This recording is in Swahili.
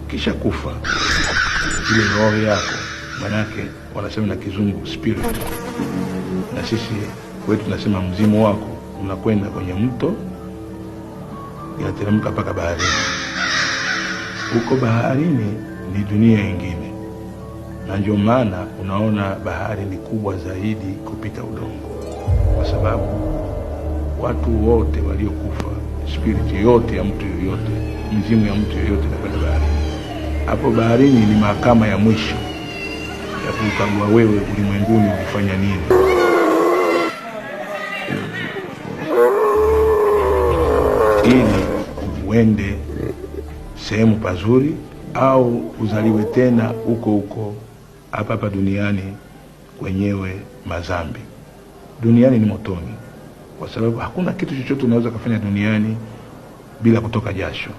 Kisha kufa ile roho yako, manake wanasema na kizungu spirit, na sisi kwetu tunasema mzimu wako unakwenda kwenye mto, inateremka mpaka baharini. Huko baharini ni dunia nyingine, na ndio maana unaona bahari ni kubwa zaidi kupita udongo, kwa sababu watu wote waliokufa, spirit yote ya mtu yoyote, mzimu ya mtu yoyote inakwenda baharini. Hapo baharini ni mahakama ya mwisho ya kukagua wewe ulimwenguni ulifanya nini. Ili uende sehemu pazuri au uzaliwe tena huko huko hapa duniani kwenyewe mazambi. Duniani ni motoni, kwa sababu hakuna kitu chochote unaweza kufanya duniani bila kutoka jasho.